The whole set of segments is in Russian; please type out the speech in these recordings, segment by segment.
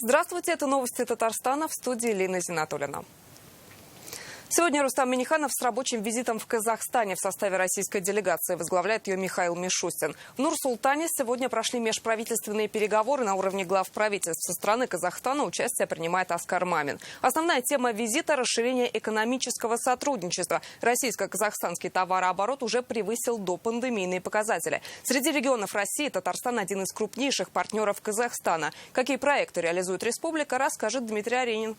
Здравствуйте, это новости Татарстана, в студии Лина Зинатуллина. Сегодня Рустам Минниханов с рабочим визитом в Казахстане в составе российской делегации. Возглавляет ее Михаил Мишустин. В Нур-Султане сегодня прошли межправительственные переговоры на уровне глав правительств. Со стороны Казахстана участие принимает Аскар Мамин. Основная тема визита – расширение экономического сотрудничества. Российско-казахстанский товарооборот уже превысил допандемийные показатели. Среди регионов России Татарстан – один из крупнейших партнеров Казахстана. Какие проекты реализует республика, расскажет Дмитрий Аренин.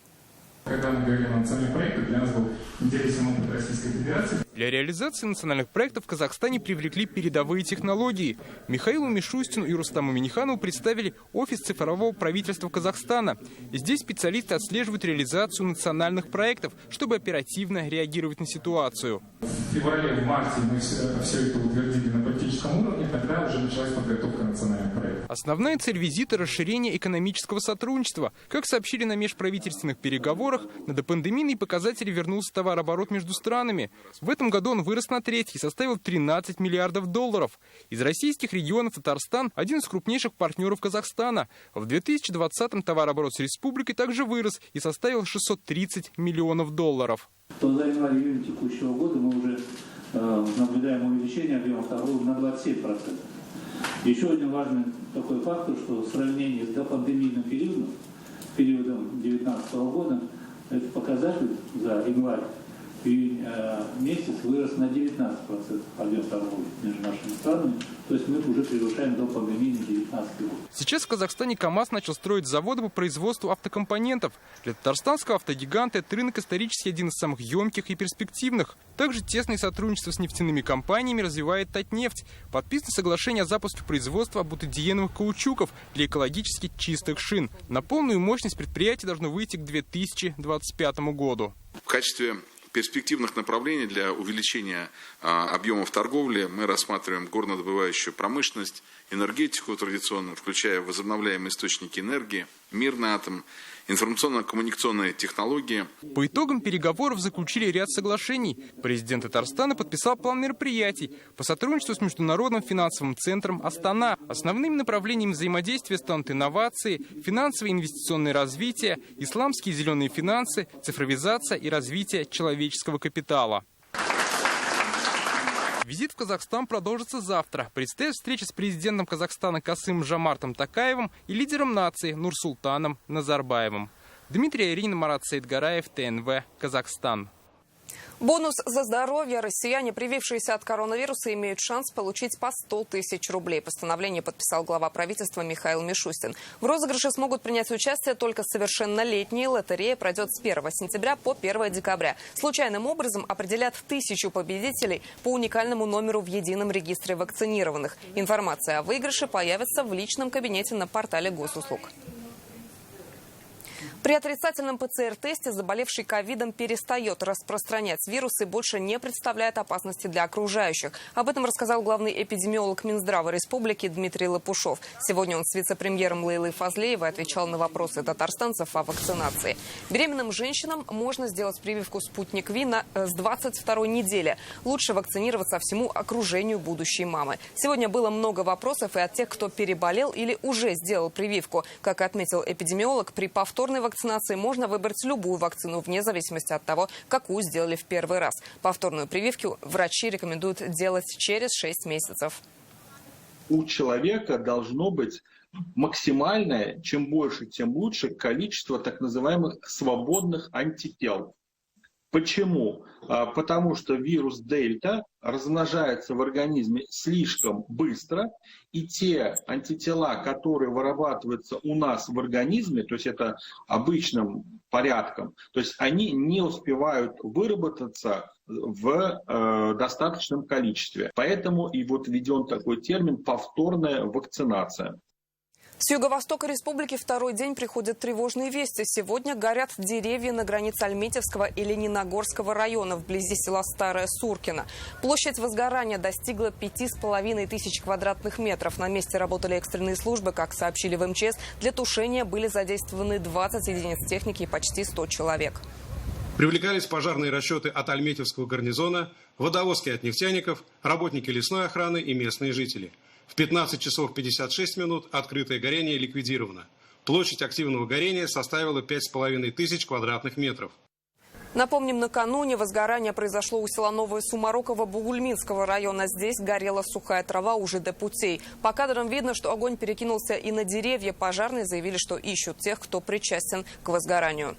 Когда мы говорили о национальных проектах, для нас был интересен опыт Российской Федерации. Для реализации национальных проектов в Казахстане привлекли передовые технологии. Михаилу Мишустину и Рустаму Минниханову представили офис цифрового правительства Казахстана. Здесь специалисты отслеживают реализацию национальных проектов, чтобы оперативно реагировать на ситуацию. В феврале, в марте мы все это утвердили на политическом уровне, тогда уже началась подготовка национальных проектов. Основная цель визита – расширение экономического сотрудничества. Как сообщили на межправительственных переговорах, на допандемийные показатели вернулся товарооборот между странами. В этом году он вырос на треть и составил 13 миллиардов долларов. Из российских регионов Татарстан – один из крупнейших партнеров Казахстана. В 2020-м товарооборот с республикой также вырос и составил 630 миллионов долларов. За январь-июнь текущего года мы уже наблюдаем увеличение объема торговли на 27%. Еще один важный такой фактор, что в сравнении с допандемийным периодом 2019 года, этот показатель за январь и месяц вырос на 19% объем торговли между нашими странами. То есть мы уже превышаем допандемийный 2019 год. Сейчас в Казахстане КАМАЗ начал строить заводы по производству автокомпонентов. Для татарстанского автогиганта этот рынок исторически один из самых емких и перспективных. Также тесное сотрудничество с нефтяными компаниями развивает Татнефть. Подписано соглашение о запуске производства бутадиеновых каучуков для экологически чистых шин. На полную мощность предприятие должно выйти к 2025 году. В качестве перспективных направлений для увеличения объемов торговли мы рассматриваем горнодобывающую промышленность, энергетику традиционную, включая возобновляемые источники энергии, мирный атом, информационно-коммуникационные технологии. По итогам переговоров заключили ряд соглашений. Президент Татарстана подписал план мероприятий по сотрудничеству с Международным финансовым центром Астана. Основными направлениями взаимодействия станут инновации, финансовое и инвестиционное развитие, исламские зеленые финансы, цифровизация и развитие человеческого капитала. Визит в Казахстан продолжится завтра. Предстоит встреча с президентом Казахстана Касым-Жомартом Токаевым и лидером нации Нурсултаном Назарбаевым. Дмитрий Аренин, Марат Саидгараев, ТНВ, Казахстан. Бонус за здоровье. Россияне, привившиеся от коронавируса, имеют шанс получить по 100 тысяч рублей. Постановление подписал глава правительства Михаил Мишустин. В розыгрыше смогут принять участие только совершеннолетние. Лотерея пройдет с 1 сентября по 1 декабря. Случайным образом определят 1000 победителей по уникальному номеру в едином регистре вакцинированных. Информация о выигрыше появится в личном кабинете на портале госуслуг. При отрицательном ПЦР-тесте заболевший ковидом перестает распространять вирус и больше не представляет опасности для окружающих. Об этом рассказал главный эпидемиолог Минздрава Республики Дмитрий Лопушов. Сегодня он с вице-премьером Лейлой Фазлеевой отвечал на вопросы татарстанцев о вакцинации. Беременным женщинам можно сделать прививку «Спутник Ви» с 22-й недели. Лучше вакцинироваться всему окружению будущей мамы. Сегодня было много вопросов и от тех, кто переболел или уже сделал прививку. Как отметил эпидемиолог, при повторной вакцинации можно выбрать любую вакцину, вне зависимости от того, какую сделали в первый раз. Повторную прививку врачи рекомендуют делать через 6 месяцев. У человека должно быть максимальное, чем больше, тем лучше, количество так называемых свободных антител. Почему? Потому что вирус Дельта размножается в организме слишком быстро, и те антитела, которые вырабатываются у нас в организме, то есть это обычным порядком, то есть они не успевают выработаться в достаточном количестве. Поэтому и вот введен такой термин «повторная вакцинация». С юго-востока республики второй день приходят тревожные вести. Сегодня горят деревья на границе Альметьевского и Лениногорского районов, вблизи села Старая Суркино. Площадь возгорания достигла 5500 квадратных метров. На месте работали экстренные службы. Как сообщили в МЧС, для тушения были задействованы 20 единиц техники и почти 100 человек. Привлекались пожарные расчеты от Альметьевского гарнизона, водовозки от нефтяников, работники лесной охраны и местные жители. В 15 часов 56 минут открытое горение ликвидировано. Площадь активного горения составила 5500 квадратных метров. Напомним, накануне возгорание произошло у села Новое Сумароково Бугульминского района. Здесь горела сухая трава у ЖД путей. По кадрам видно, что огонь перекинулся и на деревья. Пожарные заявили, что ищут тех, кто причастен к возгоранию.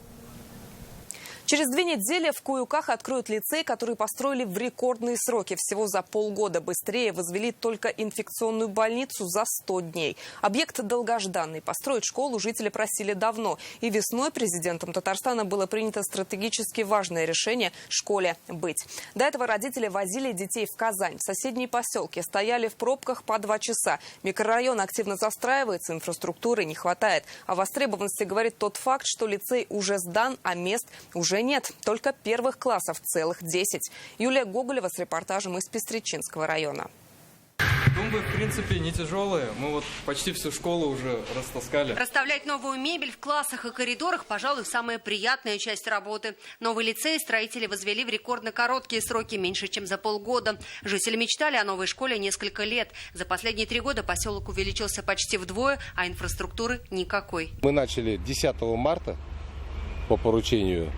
Через 2 недели в Куюках откроют лицей, который построили в рекордные сроки. Всего за полгода. Быстрее возвели только инфекционную больницу за 100 дней. Объект долгожданный. Построить школу жители просили давно. И весной президентом Татарстана было принято стратегически важное решение – школе быть. До этого родители возили детей в Казань. В соседние поселки стояли в пробках по 2 часа. Микрорайон активно застраивается, инфраструктуры не хватает. О востребованности говорит тот факт, что лицей уже сдан, а мест уже нет, только первых классов целых 10. Юлия Гоголева с репортажем из Пестричинского района. Тумбы, в принципе, не тяжелые. Мы вот почти всю школу уже растаскали. Расставлять новую мебель в классах и коридорах, пожалуй, самая приятная часть работы. Новый лицей строители возвели в рекордно короткие сроки, меньше чем за полгода. Жители мечтали о новой школе несколько лет. За последние 3 года поселок увеличился почти вдвое, а инфраструктуры никакой. Мы начали 10 марта по поручению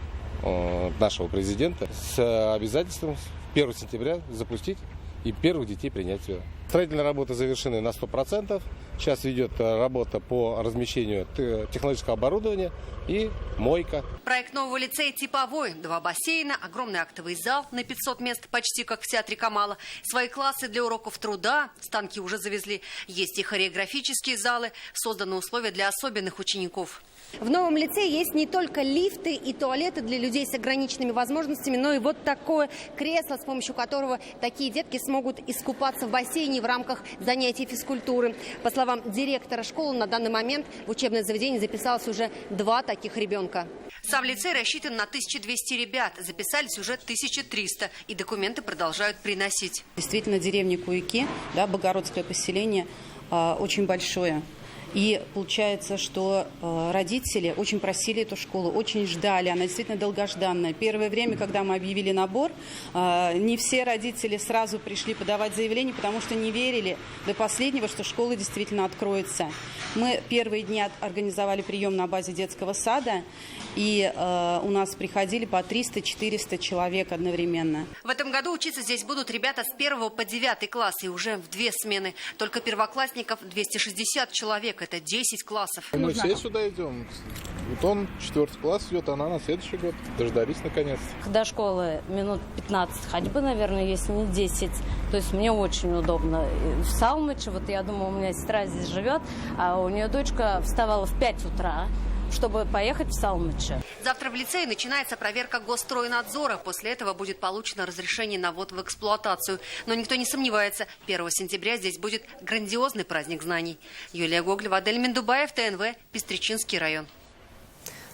нашего президента с обязательством 1 сентября запустить и первых детей принять сюда. Строительные работы завершены на 100%. Сейчас идет работа по размещению технологического оборудования и мойка. Проект нового лицея типовой. 2 бассейна, огромный актовый зал на 500 мест, почти как в театре Камала. Свои классы для уроков труда, станки уже завезли. Есть и хореографические залы, созданы условия для особенных учеников. В новом лицее есть не только лифты и туалеты для людей с ограниченными возможностями, но и вот такое кресло, с помощью которого такие детки смогут искупаться в бассейне в рамках занятий физкультуры. По словам директора школы, на данный момент в учебное заведение записалось уже 2 таких ребенка. Сам лицей рассчитан на 1200 ребят. Записались уже 1300. И документы продолжают приносить. Действительно, деревня Куюки, да, богородское поселение, очень большое. И получается, что родители очень просили эту школу, очень ждали. Она действительно долгожданная. Первое время, когда мы объявили набор, не все родители сразу пришли подавать заявление, потому что не верили до последнего, что школа действительно откроется. Мы первые дни организовали прием на базе детского сада, и у нас приходили по 300-400 человек одновременно. В этом году учиться здесь будут ребята с 1 по 9 класс, и уже в 2 смены. Только первоклассников 260 человек. Это 10 классов. Мы все сюда идем. Вот он 4 класс идет, она на следующий год. Дождались наконец. До школы минут 15 ходьбы, наверное, если не 10. То есть мне очень удобно. В Салмыче, вот я думаю, у меня сестра здесь живет, а у нее дочка вставала в 5 утра, чтобы поехать в Салмыче. Завтра в лицее начинается проверка Госстройнадзора. После этого будет получено разрешение на ввод в эксплуатацию. Но никто не сомневается, 1 сентября здесь будет грандиозный праздник знаний. Юлия Гоголева, Адель Мендубаев, ТНВ, Пестричинский район.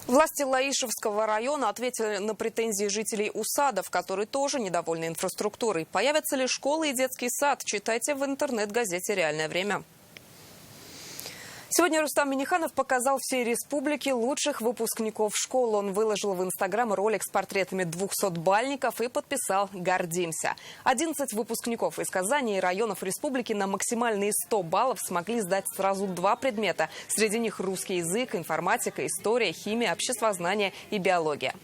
Власти Лаишевского района ответили на претензии жителей Усадов, которые тоже недовольны инфраструктурой. Появятся ли школы и детский сад? Читайте в интернет-газете «Реальное время». Сегодня Рустам Минниханов показал всей республике лучших выпускников школ. Он выложил в Инстаграм ролик с портретами 200-бальников и подписал «Гордимся». 11 выпускников из Казани и районов республики на максимальные 100 баллов смогли сдать сразу 2 предмета. Среди них русский язык, информатика, история, химия, обществознание и биология.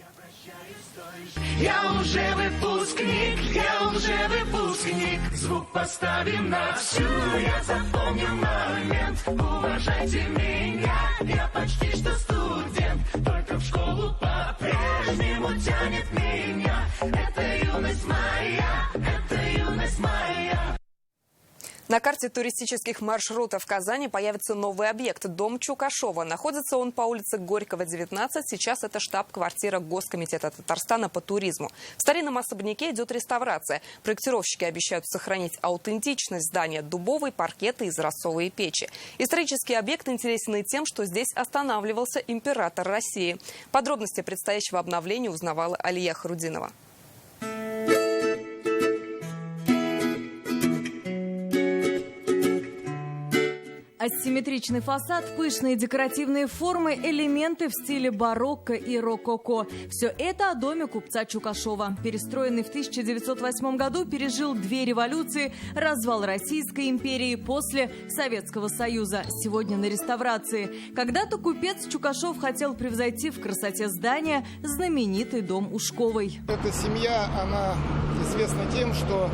Я уже выпускник, звук поставим на всю. Я запомнил момент, уважайте меня. Я почти что студент, только в школу по-прежнему тянет меня. Это юность моя, это юность моя. На карте туристических маршрутов Казани появится новый объект – дом Чукашова. Находится он по улице Горького, 19. Сейчас это штаб-квартира Госкомитета Татарстана по туризму. В старинном особняке идет реставрация. Проектировщики обещают сохранить аутентичность здания – дубовые паркеты и изразцовые печи. Исторический объект интересен и тем, что здесь останавливался император России. Подробности предстоящего обновления узнавала Алия Харудинова. Асимметричный фасад, пышные декоративные формы, элементы в стиле барокко и рококо. Все это о доме купца Чукашова. Перестроенный в 1908 году, пережил 2 революции, развал Российской империи после Советского Союза. Сегодня на реставрации. Когда-то купец Чукашов хотел превзойти в красоте здания знаменитый дом Ушковой. Эта семья, она известна тем, что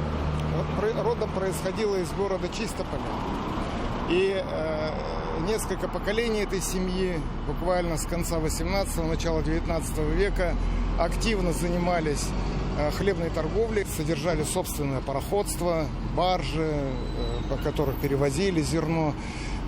родом происходила из города Чистополя. И несколько поколений этой семьи, буквально с конца 18-го, начала 19 века, активно занимались хлебной торговлей, содержали собственное пароходство, баржи, по которых перевозили зерно.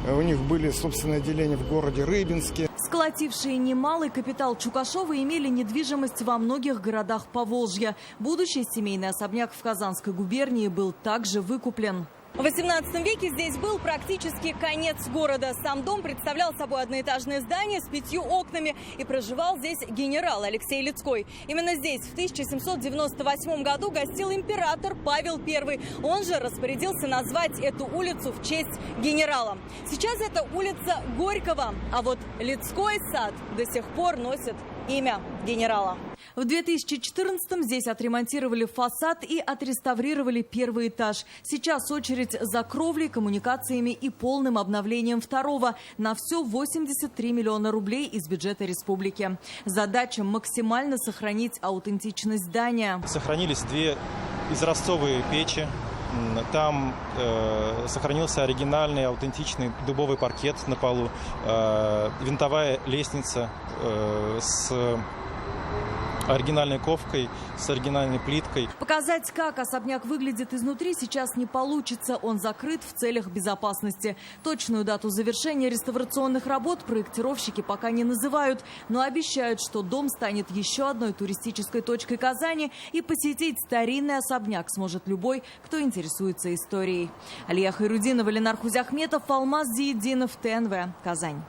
У них были собственные отделения в городе Рыбинске. Сколотившие немалый капитал Чукашова имели недвижимость во многих городах Поволжья. Будущий семейный особняк в Казанской губернии был также выкуплен. В XVIII веке здесь был практически конец города. Сам дом представлял собой одноэтажное здание с 5 окнами. И проживал здесь генерал Алексей Лицкой. Именно здесь в 1798 году гостил император Павел I. Он же распорядился назвать эту улицу в честь генерала. Сейчас это улица Горького. А вот Лицкой сад до сих пор носит имя генерала. В 2014-м здесь отремонтировали фасад и отреставрировали 1-й этаж. Сейчас очередь за кровлей, коммуникациями и полным обновлением 2-го. На все 83 миллиона рублей из бюджета республики. Задача максимально сохранить аутентичность здания. Сохранились 2 изразцовые печи. Там сохранился оригинальный, аутентичный дубовый паркет на полу, винтовая лестница с оригинальной ковкой, с оригинальной плиткой. Показать, как особняк выглядит изнутри, сейчас не получится. Он закрыт в целях безопасности. Точную дату завершения реставрационных работ проектировщики пока не называют, но обещают, что дом станет еще одной туристической точкой Казани, и посетить старинный особняк сможет любой, кто интересуется историей. Алия Хайрудинова, Ленар Хузяхметов, Алмаз Зиеддинов, ТНВ, Казань.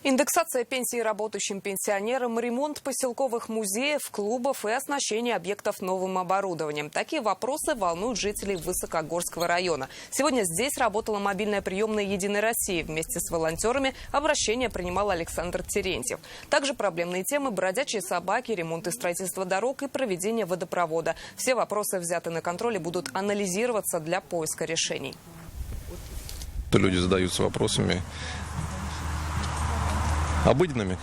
Индексация пенсии работающим пенсионерам, ремонт поселковых музеев, клубов и оснащение объектов новым оборудованием. Такие вопросы волнуют жителей Высокогорского района. Сегодня здесь работала мобильная приемная «Единой России». Вместе с волонтерами обращение принимал Александр Терентьев. Также проблемные темы – бродячие собаки, ремонт и строительство дорог и проведение водопровода. Все вопросы взяты на контроль и будут анализироваться для поиска решений. Люди задаются вопросами обыденными,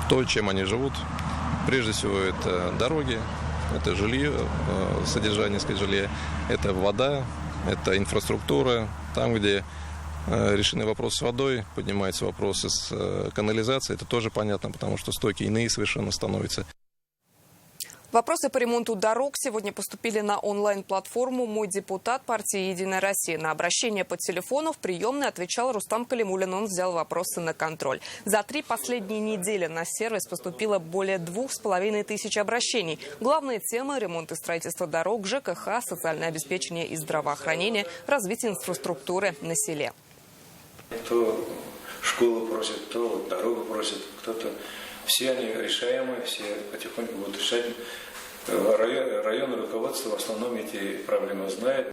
то, чем они живут. Прежде всего, это дороги, это жилье, содержание жилья, это вода, это инфраструктура. Там, где решены вопросы с водой, поднимаются вопросы с канализацией, это тоже понятно, потому что стойки иные совершенно становятся. Вопросы по ремонту дорог сегодня поступили на онлайн-платформу «Мой депутат» партии «Единая Россия». На обращение по телефону в приемной отвечал Рустам Калимулин. Он взял вопросы на контроль. За 3 последние недели на сервис поступило более 2500 обращений. Главные темы – ремонт и строительство дорог, ЖКХ, социальное обеспечение и здравоохранение, развитие инфраструктуры на селе. Кто школу просит, кто дорогу просит, кто-то. Все они решаемые, все потихоньку будут решать. Районное руководство в основном эти проблемы знает.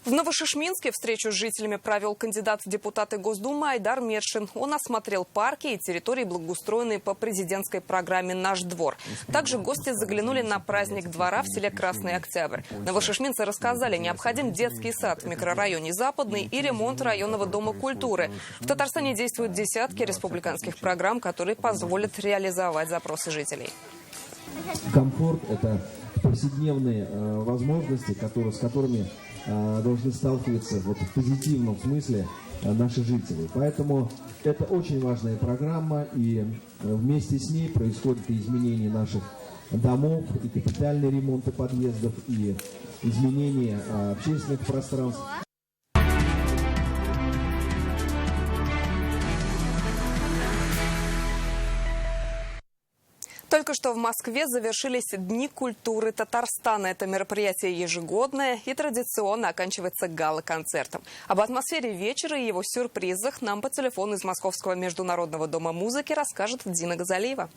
В Новошишминске встречу с жителями провел кандидат в депутаты Госдумы Айдар Мершин. Он осмотрел парки и территории, благоустроенные по президентской программе «Наш двор». Также гости заглянули на праздник двора в селе Красный Октябрь. Новошишминцы рассказали, необходим детский сад в микрорайоне Западный и ремонт районного дома культуры. В Татарстане действуют десятки республиканских программ, которые позволят реализовать запросы жителей. Комфорт – это повседневные возможности, с которыми должны сталкиваться в позитивном смысле наши жители. Поэтому это очень важная программа, и вместе с ней происходит и изменение наших домов, и капитальный ремонт подъездов, и изменение общественных пространств. Только что в Москве завершились Дни культуры Татарстана. Это мероприятие ежегодное и традиционно оканчивается гала-концертом. Об атмосфере вечера и его сюрпризах нам по телефону из Московского международного дома музыки расскажет Дина Газалиева.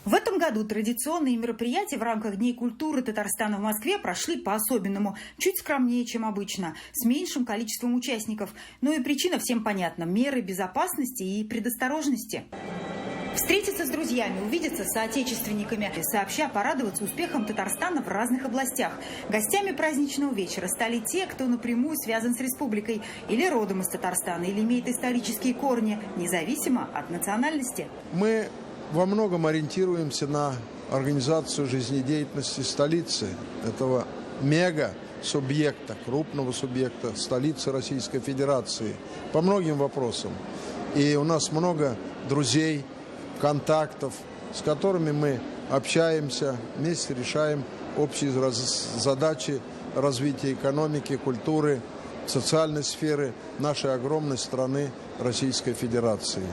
В этом году традиционные мероприятия в рамках Дней культуры Татарстана в Москве прошли по-особенному, чуть скромнее, чем обычно, с меньшим количеством участников. Но и причина всем понятна – меры безопасности и предосторожности. Встретиться с друзьями, увидеться с соотечественниками, сообща порадоваться успехам Татарстана в разных областях. Гостями праздничного вечера стали те, кто напрямую связан с республикой, или родом из Татарстана, или имеет исторические корни, независимо от национальности. Мы во многом ориентируемся на организацию жизнедеятельности столицы, этого мега-субъекта, крупного субъекта, столицы Российской Федерации, по многим вопросам. И у нас много друзей, контактов, с которыми мы общаемся, вместе решаем общие задачи развития экономики, культуры, социальной сферы нашей огромной страны Российской Федерации.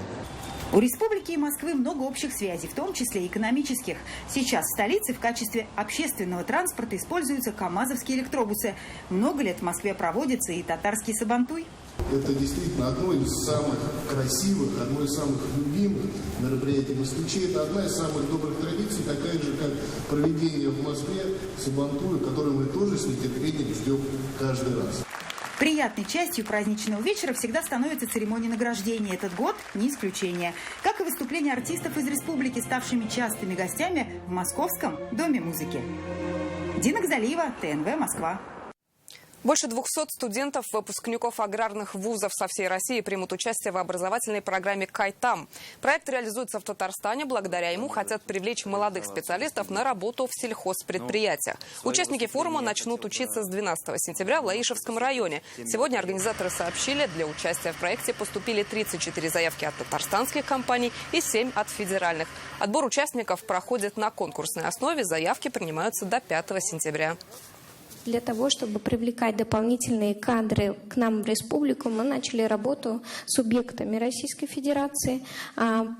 У республики и Москвы много общих связей, в том числе и экономических. Сейчас в столице в качестве общественного транспорта используются камазовские электробусы. Много лет в Москве проводится и татарский сабантуй. Это действительно одно из самых красивых, одно из самых любимых мероприятий москвичей. Это одна из самых добрых традиций, такая же, как проведение в Москве сабантуя, которое мы тоже с нетерпением ждем каждый раз. Приятной частью праздничного вечера всегда становится церемония награждения. Этот год не исключение. Как и выступления артистов из республики, ставшими частыми гостями в Московском Доме музыки. Дина Гзалиева, ТНВ, Москва. Больше 200 студентов, выпускников аграрных вузов со всей России примут участие в образовательной программе «Кайтам». Проект реализуется в Татарстане. Благодаря ему хотят привлечь молодых специалистов на работу в сельхозпредприятиях. Участники форума начнут учиться с 12 сентября в Лаишевском районе. Сегодня организаторы сообщили, для участия в проекте поступили 34 заявки от татарстанских компаний и 7 от федеральных. Отбор участников проходит на конкурсной основе. Заявки принимаются до 5 сентября. Для того, чтобы привлекать дополнительные кадры к нам в республику, мы начали работу с субъектами Российской Федерации.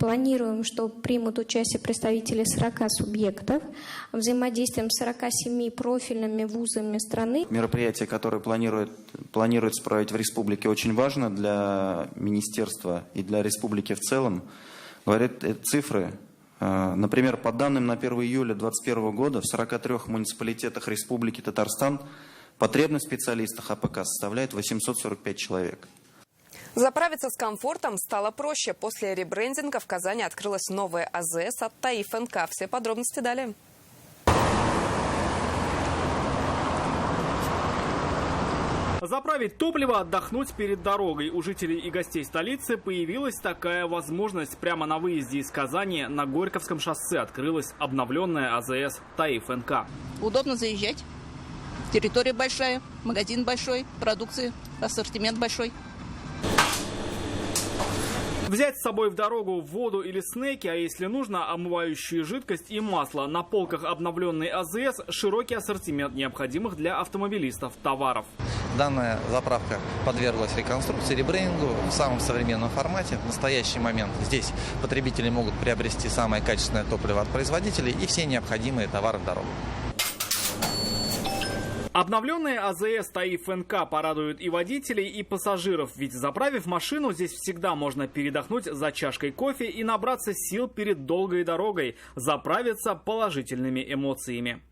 Планируем, что примут участие представители 40 субъектов. Взаимодействуем с 47 профильными вузами страны. Мероприятие, которое планируется проводить в республике, очень важно для министерства и для республики в целом. Говорят цифры. Например, по данным на 1 июля 2021 года в 43 муниципалитетах Республики Татарстан потребность в специалистах АПК составляет 845 человек. Заправиться с комфортом стало проще. После ребрендинга в Казани открылась новая АЗС от Таиф НК. Все подробности далее. Заправить топливо, отдохнуть перед дорогой. У жителей и гостей столицы появилась такая возможность. Прямо на выезде из Казани на Горьковском шоссе открылась обновленная АЗС Таиф НК. Удобно заезжать. Территория большая, магазин большой, продукции, ассортимент большой. Взять с собой в дорогу воду или снеки, а если нужно, омывающую жидкость и масло. На полках обновленной АЗС широкий ассортимент необходимых для автомобилистов товаров. Данная заправка подверглась реконструкции, ребрендингу в самом современном формате. В настоящий момент здесь потребители могут приобрести самое качественное топливо от производителей и все необходимые товары в дорогу. Обновленная АЗС Таиф НК порадует и водителей, и пассажиров. Ведь заправив машину, здесь всегда можно передохнуть за чашкой кофе и набраться сил перед долгой дорогой. Заправиться положительными эмоциями.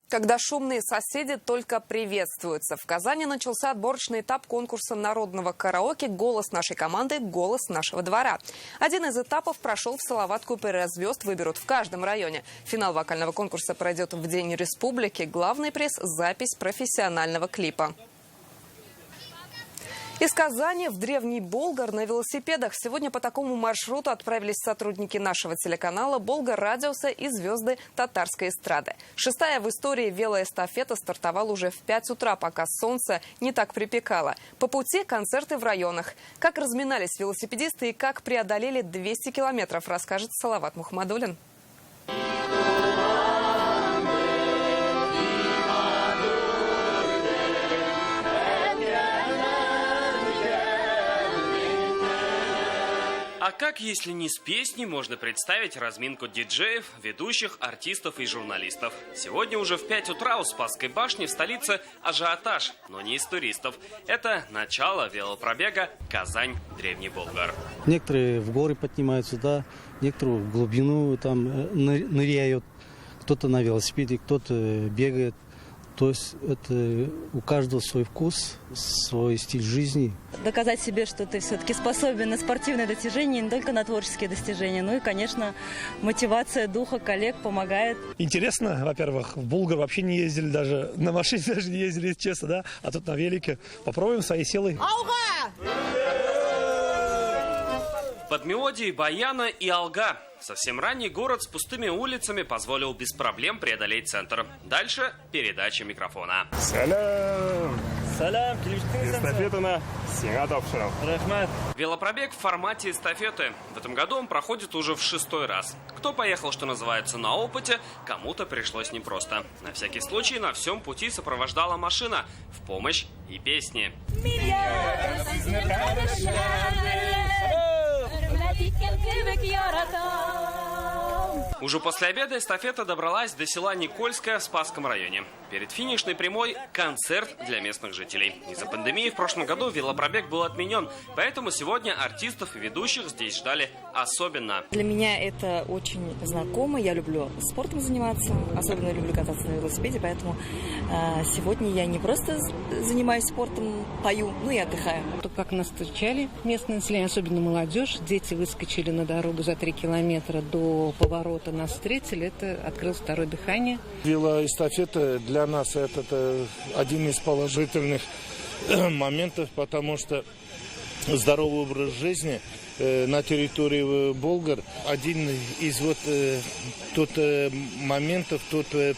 Когда шумные соседи только приветствуются. В Казани начался отборочный этап конкурса народного караоке «Голос нашей команды. Голос нашего двора». Один из этапов прошел в Салават-Купере. Звезд выберут в каждом районе. Финал вокального конкурса пройдет в День республики. Главный приз – запись профессионального клипа. Из Казани в Древний Болгар на велосипедах. Сегодня по такому маршруту отправились сотрудники нашего телеканала, Болгар-радиуса и звезды татарской эстрады. 6-я в истории велоэстафета стартовала уже в 5 утра, пока солнце не так припекало. По пути концерты в районах. Как разминались велосипедисты и как преодолели 200 километров, расскажет Салават Мухаммадуллин. А как, если не с песней, можно представить разминку диджеев, ведущих, артистов и журналистов? Сегодня уже в 5 утра у Спасской башни в столице ажиотаж, но не из туристов. Это начало велопробега «Казань-Древний Болгар». Некоторые в горы поднимаются, да, некоторые в глубину там ныряют. Кто-то на велосипеде, кто-то бегает. То есть это у каждого свой вкус, свой стиль жизни. Доказать себе, что ты все-таки способен на спортивные достижения, не только на творческие достижения. Ну и, конечно, мотивация духа коллег помогает. Интересно, во-первых, в Болгар вообще не ездили даже, на машине даже не ездили, честно, да? А тут на велике. Попробуем свои силы. Под мелодии баяна и алга. Совсем ранний город с пустыми улицами позволил без проблем преодолеть центр. Дальше передача микрофона. Салям! Салям! Эстафета на Сингадовшину. Велопробег в формате эстафеты. В этом году он проходит уже в 6-й раз. Кто поехал, что называется, на опыте, кому-то пришлось непросто. На всякий случай на всем пути сопровождала машина. В помощь и песни. Уже после обеда эстафета добралась до села Никольское в Спасском районе. Перед финишной прямой концерт для местных жителей. Из-за пандемии в прошлом году велопробег был отменен, поэтому сегодня артистов и ведущих здесь ждали особенно. Для меня это очень знакомо. Я люблю спортом заниматься, особенно люблю кататься на велосипеде, поэтому сегодня я не просто занимаюсь спортом, пою, но и отдыхаю. То, как нас встречали местное население, особенно молодежь, дети выскочили на дорогу за 3 километра до поворота, нас встретили, это открылось второе дыхание. Велоэстафета для нас это один из положительных моментов, потому что здоровый образ жизни на территории Болгар один из моментов,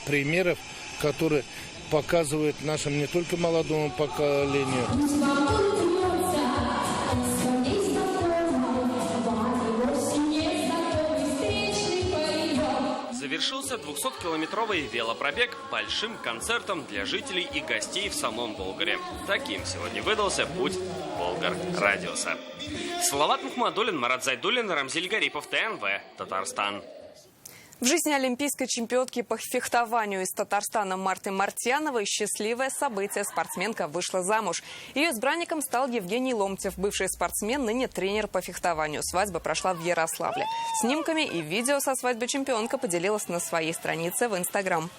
примеров, которые показывают нашему не только молодому поколению. Завершился 200-километровый велопробег большим концертом для жителей и гостей в самом Болгаре. Таким сегодня выдался путь Болгар-радиуса. Салават Мухмадуллин, Марат Зайдуллин, Рамзиль Гарипов, ТНВ, Татарстан. В жизни олимпийской чемпионки по фехтованию из Татарстана Марты Мартьяновой счастливое событие. Спортсменка вышла замуж. Ее избранником стал Евгений Ломтев, бывший спортсмен, ныне тренер по фехтованию. Свадьба прошла в Ярославле. Снимками и видео со свадьбы чемпионка поделилась на своей странице в Инстаграм.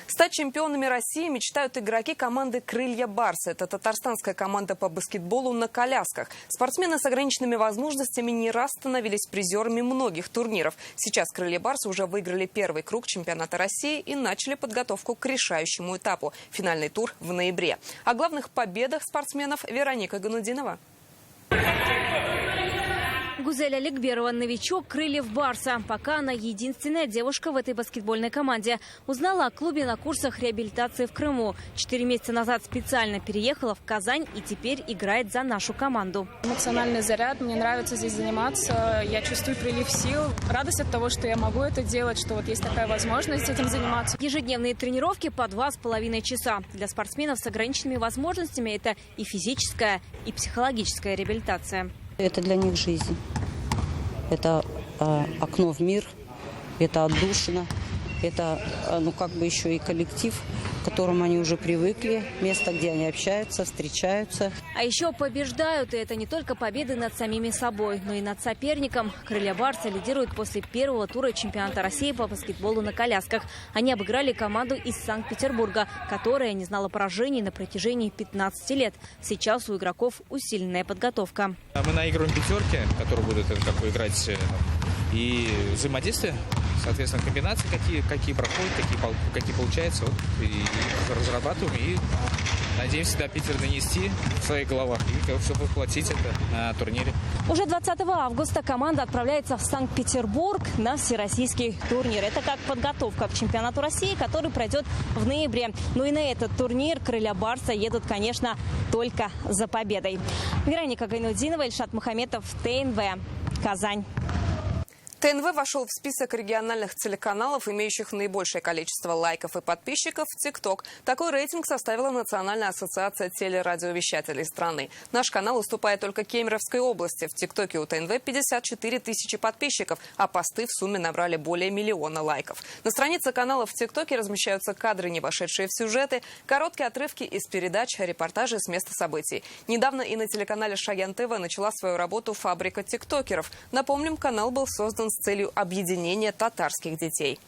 Стать чемпионами России мечтают игроки команды «Крылья Барса». Это татарстанская команда по баскетболу на колясках. Спортсмены с ограниченными возможностями не раз становились призерами многих турниров. Сейчас «Крылья Барса» уже выиграли первый круг чемпионата России и начали подготовку к решающему этапу. Финальный тур в ноябре. О главных победах спортсменов Вероника Ганудинова. Гузель Аликберова – новичок «Крыльев Барса». Пока она единственная девушка в этой баскетбольной команде. Узнала о клубе на курсах реабилитации в Крыму. 4 месяца назад специально переехала в Казань и теперь играет за нашу команду. Эмоциональный заряд. Мне нравится здесь заниматься. Я чувствую прилив сил. Радость от того, что я могу это делать, что вот есть такая возможность этим заниматься. Ежедневные тренировки по 2,5 часа. Для спортсменов с ограниченными возможностями это и физическая, и психологическая реабилитация. Это для них жизнь. Это окно в мир, это отдушина, это еще и коллектив, к которому они уже привыкли, место, где они общаются, встречаются. А еще побеждают, и это не только победы над самими собой, но и над соперником. «Крылья Барса» лидируют после первого тура чемпионата России по баскетболу на колясках. Они обыграли команду из Санкт-Петербурга, которая не знала поражений на протяжении 15 лет. Сейчас у игроков усиленная подготовка. Мы наигрываем пятерки, которые будут играть, и взаимодействие. Соответственно, комбинации какие проходят, какие получаются, и разрабатываем, и надеемся до Питера донести в своих головах и все воплотить это на турнире. Уже 20 августа команда отправляется в Санкт-Петербург на всероссийский турнир. Это как подготовка к чемпионату России, который пройдет в ноябре. Ну и на этот турнир «Крылья Барса» едут, конечно, только за победой. Вероника Гайнудинова, Ильшат Мухаметов, ТНВ, Казань. ТНВ вошел в список региональных телеканалов, имеющих наибольшее количество лайков и подписчиков в ТикТок. Такой рейтинг составила Национальная ассоциация телерадиовещателей страны. Наш канал уступает только Кемеровской области. В ТикТоке у ТНВ 54 тысячи подписчиков, а посты в сумме набрали более 1 миллиона лайков. На странице канала в ТикТоке размещаются кадры, не вошедшие в сюжеты, короткие отрывки из передач, репортажи с места событий. Недавно и на телеканале Шаян ТВ начала свою работу «Фабрика тиктокеров». Напомним, канал был создан с целью объединения татарских детей.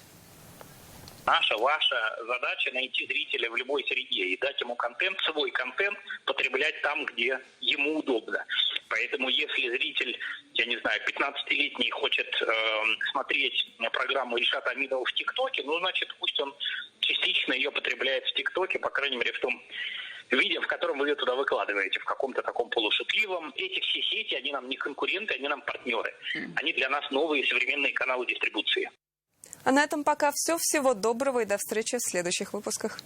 Ваша задача найти зрителя в любой среде и дать ему контент, свой контент, потреблять там, где ему удобно. Поэтому если зритель, 15-летний хочет смотреть программу Ильшата Аминова в ТикТоке, значит, пусть он частично ее потребляет в ТикТоке, по крайней мере, в том виде, в котором вы ее туда выкладываете, в каком-то таком полушутливом. Эти все сети, они нам не конкуренты, они нам партнеры. Они для нас новые современные каналы дистрибуции. А на этом пока все. Всего доброго и до встречи в следующих выпусках.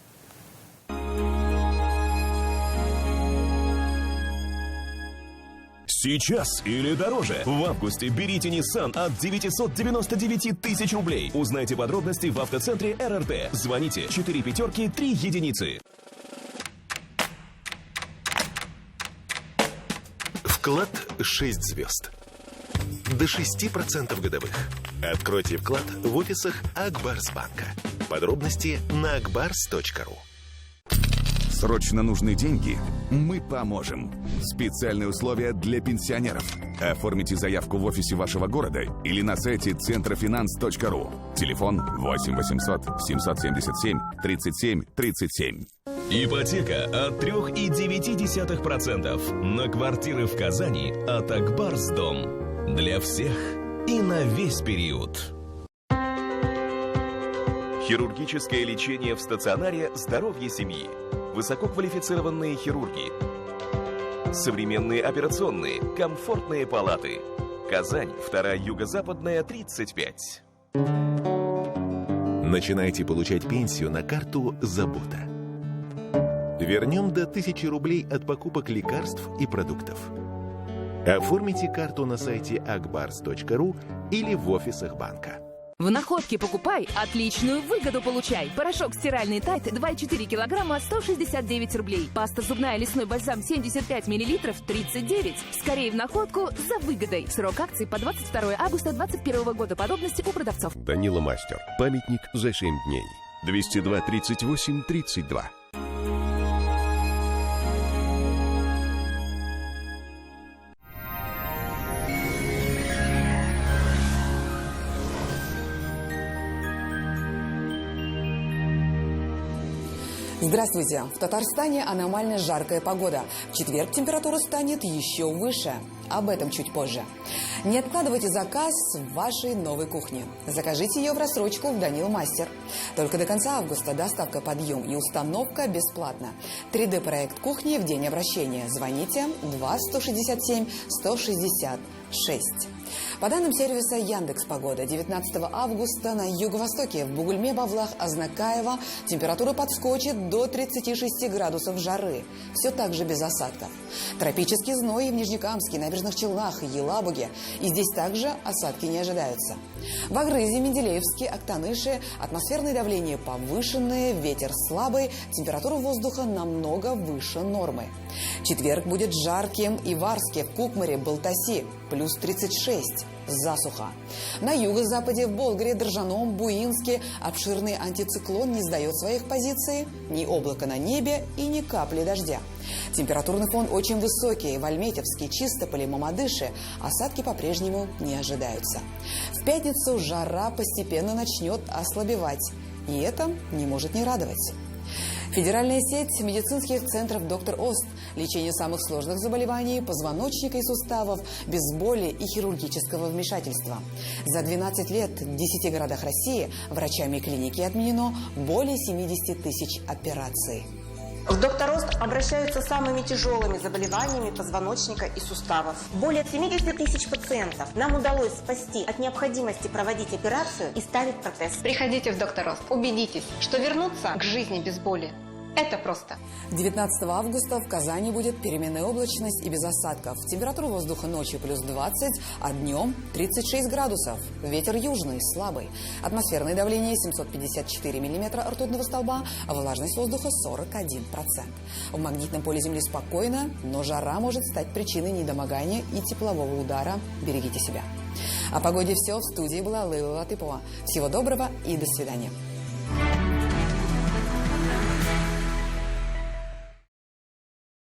Сейчас или дороже. В августе берите Nissan от 999 тысяч рублей. Узнайте подробности в автоцентре РРТ. Звоните 4 пятерки 3 единицы. Вклад 6 звезд. До 6% годовых. Откройте вклад в офисах Акбарсбанка. Подробности на akbars.ru. Срочно нужны деньги? Мы поможем. Специальные условия для пенсионеров. Оформите заявку в офисе вашего города или на сайте centrofinance.ru. Телефон 8 800 777 37 37. Ипотека от 3,9% на квартиры в Казани от Акбарсдом. Для всех и на весь период. Хирургическое лечение в стационаре «Здоровье семьи». Высококвалифицированные хирурги. Современные операционные, комфортные палаты. Казань, 2-я юго-западная, 35. Начинайте получать пенсию на карту «Забота». Вернем до 1000 рублей от покупок лекарств и продуктов. Оформите карту на сайте akbars.ru или в офисах банка. В Находке покупай, отличную выгоду получай. Порошок стиральный Тайд 2,4 килограмма 169 рублей. Паста зубная лесной бальзам 75 миллилитров 39. Скорее в Находку за выгодой. Срок акции по 22 августа 2021 года. Подробности у продавцов. Данила Мастер. Памятник за 7 дней. 202 38 32. Здравствуйте! В Татарстане аномально жаркая погода. В четверг температура станет еще выше. Об этом чуть позже. Не откладывайте заказ в вашей новой кухне. Закажите ее в рассрочку в Данил Мастер. Только до конца августа доставка, подъем и установка бесплатно. 3D-проект кухни в день обращения. Звоните 2 167 166. По данным сервиса Яндекс.Погода, 19 августа на юго-востоке в Бугульме, Бавлах, Азнакаево температура подскочит до 36 градусов жары. Все так же без осадков. Тропический зной в Нижнекамске, Набережных Челнах и Елабуге. И здесь также осадки не ожидаются. В Агрызе, Менделеевске, Актаныше атмосферное давление повышенное, ветер слабый, температура воздуха намного выше нормы. Четверг будет жарким и в Арске, в Кукмаре, Балтаси плюс 36. Засуха. На юго-западе, в Болгаре, Држаном, Буинске обширный антициклон не сдает своих позиций. Ни облака на небе и ни капли дождя. Температурный фон очень высокий. В Альметьевске, Чистополе, Мамадыше осадки по-прежнему не ожидаются. В пятницу жара постепенно начнет ослабевать. И это не может не радовать. Федеральная сеть медицинских центров «Доктор Ост». Лечение самых сложных заболеваний позвоночника и суставов без боли и хирургического вмешательства. За 12 лет в 10 городах России врачами клиники отменено более 70 тысяч операций. В «Доктор Ост» обращаются с самыми тяжелыми заболеваниями позвоночника и суставов. Более 70 тысяч пациентов нам удалось спасти от необходимости проводить операцию и ставить протез. Приходите в «Доктор Ост». Убедитесь, что вернуться к жизни без боли Это просто. 19 августа в Казани будет переменная облачность и без осадков. Температура воздуха ночью плюс 20, а днем 36 градусов. Ветер южный, слабый. Атмосферное давление 754 миллиметра ртутного столба, а влажность воздуха 41%. В магнитном поле Земли спокойно, но жара может стать причиной недомогания и теплового удара. Берегите себя. О погоде все. В студии была Лейла Латыпова. Всего доброго и до свидания.